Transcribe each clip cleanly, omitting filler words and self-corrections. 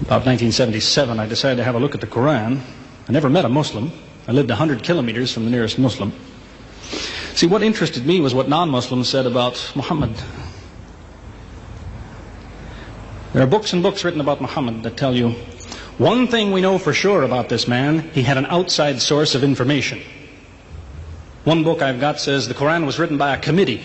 About 1977, I decided to have a look at the Quran. I never met a Muslim. I lived 100 kilometers from the nearest Muslim. See, what interested me was what non-Muslims said about Muhammad. There are books and books written about Muhammad that tell you, one thing we know for sure about this man, he had an outside source of information. One book I've got says the Quran was written by a committee,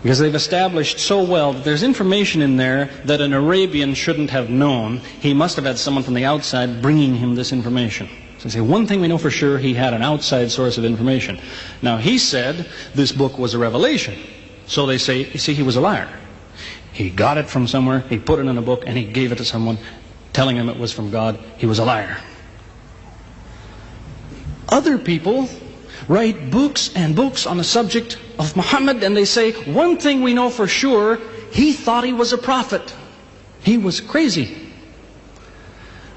because they've established so well that there's information in there that an Arabian shouldn't have known. He must have had someone from the outside bringing him this information. So they say, one thing we know for sure, he had an outside source of information. Now, he said this book was a revelation. So they say, you see, he was a liar. He got it from somewhere, he put it in a book, and he gave it to someone, telling him it was from God. He was a liar. Other people write books and books on the subject of Muhammad, and they say, one thing we know for sure, he thought he was a prophet. He was crazy.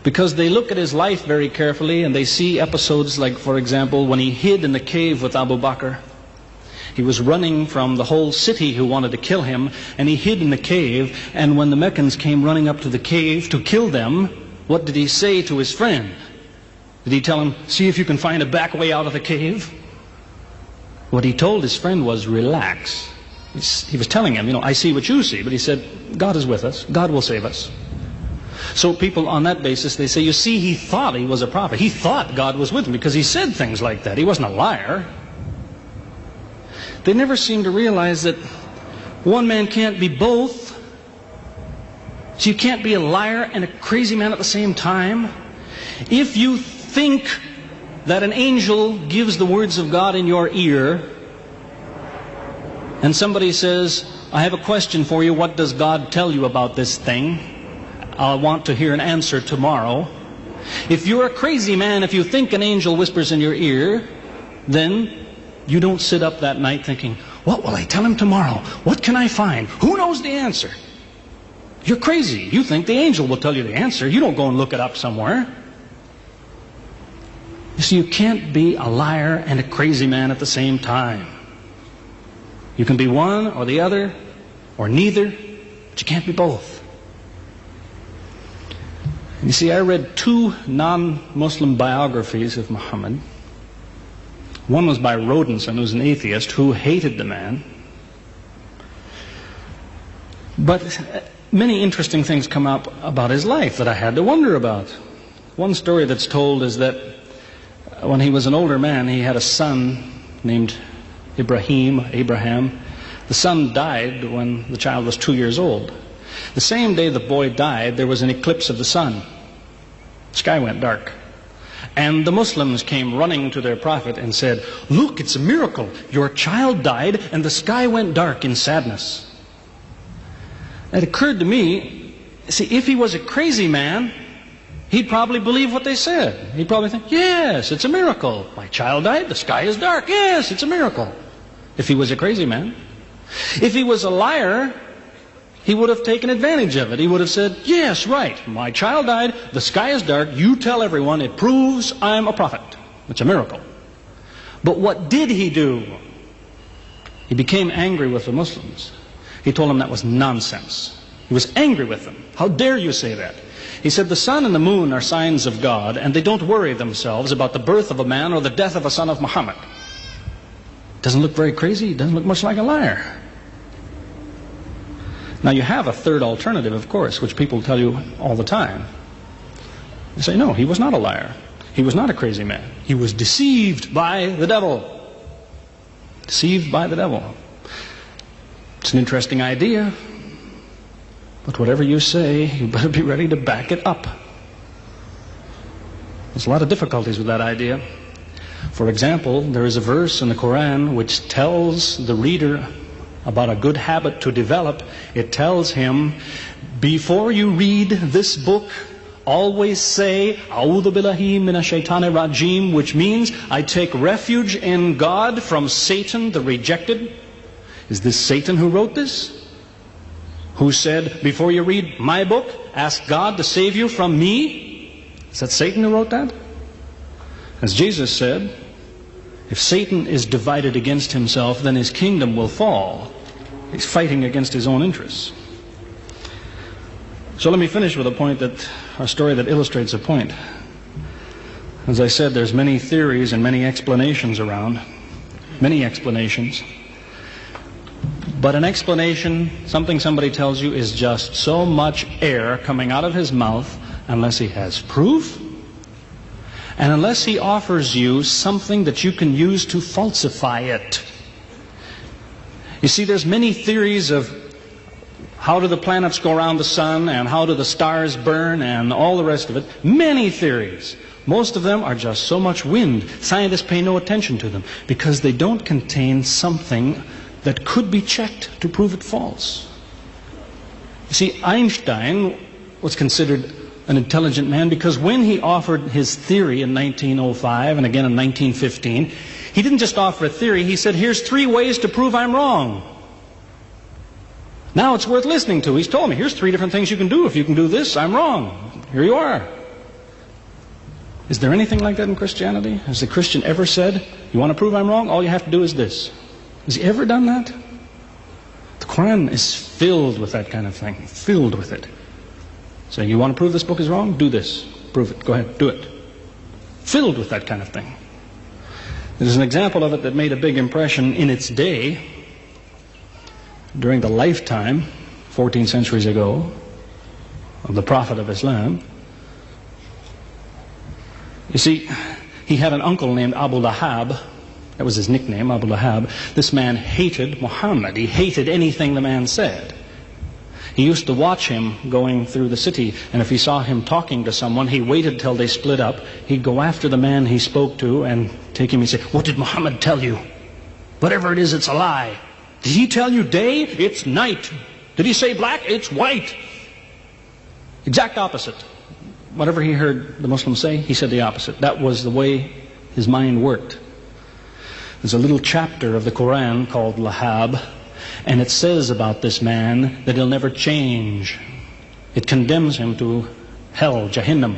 Because they look at his life very carefully, and they see episodes like, for example, when he hid in the cave with Abu Bakr. He was running from the whole city who wanted to kill him, and he hid in the cave, and when the Meccans came running up to the cave to kill them, what did he say to his friend? Did he tell him, see if you can find a back way out of the cave? What he told his friend was, relax. He was telling him, I see what you see, but he said, God is with us, God will save us. So people on that basis, they say, you see, he thought he was a prophet. He thought God was with him because he said things like that. He wasn't a liar. They never seem to realize that one man can't be both. So you can't be a liar and a crazy man at the same time. If you think that an angel gives the words of God in your ear, and somebody says, I have a question for you, what does God tell you about this thing? I want to hear an answer tomorrow. If you're a crazy man, if you think an angel whispers in your ear, then you don't sit up that night thinking, what will I tell him tomorrow? What can I find? Who knows the answer? You're crazy. You think the angel will tell you the answer. You don't go and look it up somewhere. You see, you can't be a liar and a crazy man at the same time. You can be one or the other, or neither, but you can't be both. And you see, I read 2 non-Muslim biographies of Muhammad. One was by Rodenson, who's an atheist, who hated the man. But many interesting things come up about his life that I had to wonder about. One story that's told is that when he was an older man, he had a son named Abraham. The son died when the child was 2 years old. The same day the boy died, there was an eclipse of the sun. The sky went dark. And the Muslims came running to their prophet and said, look, it's a miracle. Your child died and the sky went dark in sadness. It occurred to me, see, if he was a crazy man, he'd probably believe what they said. He'd probably think, yes, it's a miracle. My child died, the sky is dark. Yes, it's a miracle. If he was a crazy man. If he was a liar, he would have taken advantage of it. He would have said, yes, right, my child died, the sky is dark, you tell everyone, it proves I'm a prophet. It's a miracle. But what did he do? He became angry with the Muslims. He told them that was nonsense. He was angry with them. How dare you say that? He said the sun and the moon are signs of God, and they don't worry themselves about the birth of a man or the death of a son of Muhammad. Doesn't look very crazy, doesn't look much like a liar. Now you have a third alternative, of course, which people tell you all the time. They say, no, he was not a liar. He was not a crazy man. He was deceived by the devil. Deceived by the devil. It's an interesting idea, but whatever you say, you better be ready to back it up. There's a lot of difficulties with that idea. For example, there is a verse in the Quran which tells the reader about a good habit to develop. It tells him, before you read this book, always say, A'udhu billahi minash shaitani rajim, which means, I take refuge in God from Satan the rejected. Is this Satan who wrote this? Who said, before you read my book, ask God to save you from me? Is that Satan who wrote that? As Jesus said, if Satan is divided against himself, then his kingdom will fall. He's fighting against his own interests. So let me finish with a story that illustrates a point. As I said, there's many theories and many explanations around. Many explanations. But an explanation, something somebody tells you, is just so much air coming out of his mouth unless he has proof and unless he offers you something that you can use to falsify it. You see, there's many theories of how do the planets go around the sun and how do the stars burn and all the rest of it. Many theories. Most of them are just so much wind. Scientists pay no attention to them because they don't contain something that could be checked to prove it false. You see, Einstein was considered an intelligent man because when he offered his theory in 1905 and again in 1915, he didn't just offer a theory, he said, here's 3 ways to prove I'm wrong. Now it's worth listening to. He's told me, here's 3 different things you can do. If you can do this, I'm wrong. Here you are. Is there anything like that in Christianity? Has the Christian ever said, you want to prove I'm wrong? All you have to do is this. Has he ever done that? The Quran is filled with that kind of thing. Filled with it. Saying, you want to prove this book is wrong? Do this. Prove it. Go ahead. Do it. Filled with that kind of thing. There's an example of it that made a big impression in its day, during the lifetime, 14 centuries ago, of the Prophet of Islam. You see, he had an uncle named Abu Lahab. That was his nickname, Abu Lahab. This man hated Muhammad. He hated anything the man said. He used to watch him going through the city, and if he saw him talking to someone, he waited till they split up. He'd go after the man he spoke to and take him and say, what did Muhammad tell you? Whatever it is, it's a lie. Did he tell you day? It's night. Did he say black? It's white. Exact opposite. Whatever he heard the Muslims say, he said the opposite. That was the way his mind worked. There's a little chapter of the Quran called Lahab, and it says about this man that he'll never change. It condemns him to hell, Jahannam.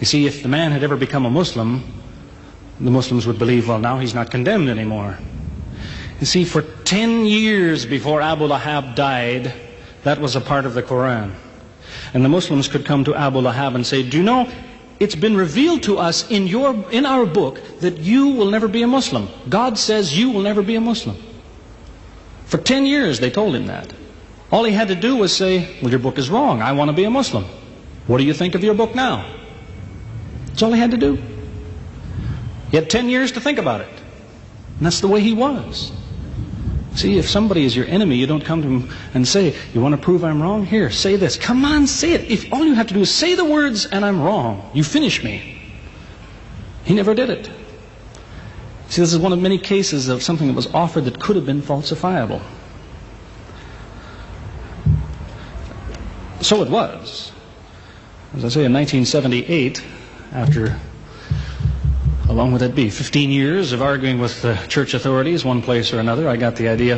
You see, if the man had ever become a Muslim, the Muslims would believe, well, now he's not condemned anymore. You see, for 10 years before Abu Lahab died, that was a part of the Quran. And the Muslims could come to Abu Lahab and say, do you know, it's been revealed to us in our book that you will never be a Muslim. God says you will never be a Muslim. For 10 years they told him that. All he had to do was say, well, your book is wrong. I want to be a Muslim. What do you think of your book now? That's all he had to do. He had 10 years to think about it. And that's the way he was. See, if somebody is your enemy, you don't come to him and say, you want to prove I'm wrong? Here, say this. Come on, say it. If all you have to do is say the words and I'm wrong, you finish me. He never did it. See, this is one of many cases of something that was offered that could have been falsifiable. So it was. As I say, in 1978, after, how long would that be? 15 years of arguing with the church authorities, one place or another, I got the idea,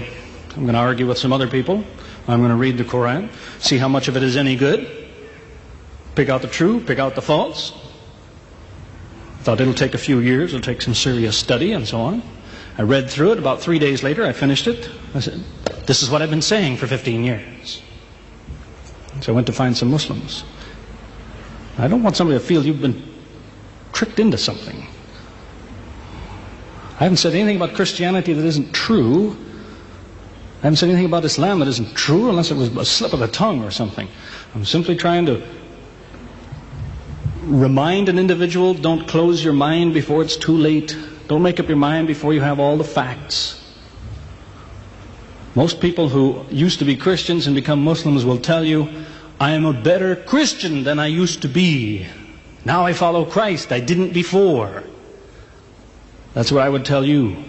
I'm going to argue with some other people. I'm going to read the Quran, see how much of it is any good, pick out the true, pick out the false. Thought it'll take a few years, it'll take some serious study and so on. I read through it. About 3 days later, I finished it. I said, this is what I've been saying for 15 years. So I went to find some Muslims. I don't want somebody to feel you've been tricked into something. I haven't said anything about Christianity that isn't true. I haven't said anything about Islam that isn't true, unless it was a slip of the tongue or something. I'm simply trying to remind an individual, don't close your mind before it's too late. Don't make up your mind before you have all the facts. Most people who used to be Christians and become Muslims will tell you, I am a better Christian than I used to be. Now I follow Christ. I didn't before. That's what I would tell you.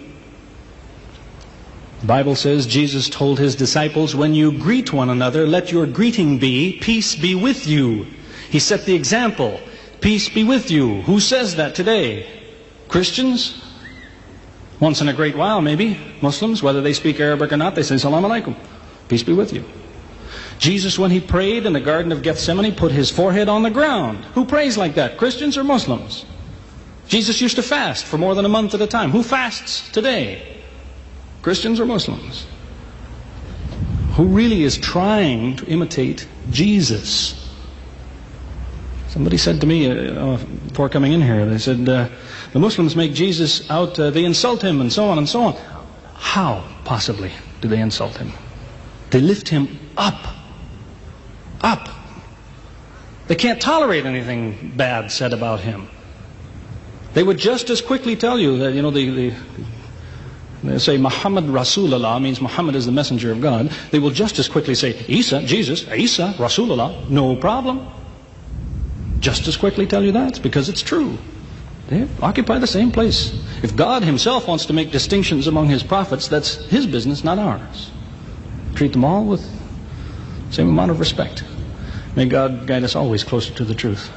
The Bible says Jesus told his disciples, when you greet one another, let your greeting be, peace be with you. He set the example. Peace be with you. Who says that today? Christians? Once in a great while, maybe. Muslims, whether they speak Arabic or not, they say, Salaam alaikum. Peace be with you. Jesus, when he prayed in the Garden of Gethsemane, put his forehead on the ground. Who prays like that? Christians or Muslims? Jesus used to fast for more than a month at a time. Who fasts today? Christians or Muslims? who really is trying to imitate Jesus. Somebody said to me before coming in here, they said, the Muslims make Jesus out, they insult him and so on and so on. How, possibly, do they insult him? They lift him up. Up. They can't tolerate anything bad said about him. They would just as quickly tell you that, they say Muhammad Rasulullah means Muhammad is the messenger of God. They will just as quickly say Isa, Jesus, Isa, Rasulullah, no problem. Just as quickly tell you that, because it's true. They occupy the same place. If God himself wants to make distinctions among his prophets, that's his business, not ours. Treat them all with the same amount of respect. May God guide us always closer to the truth.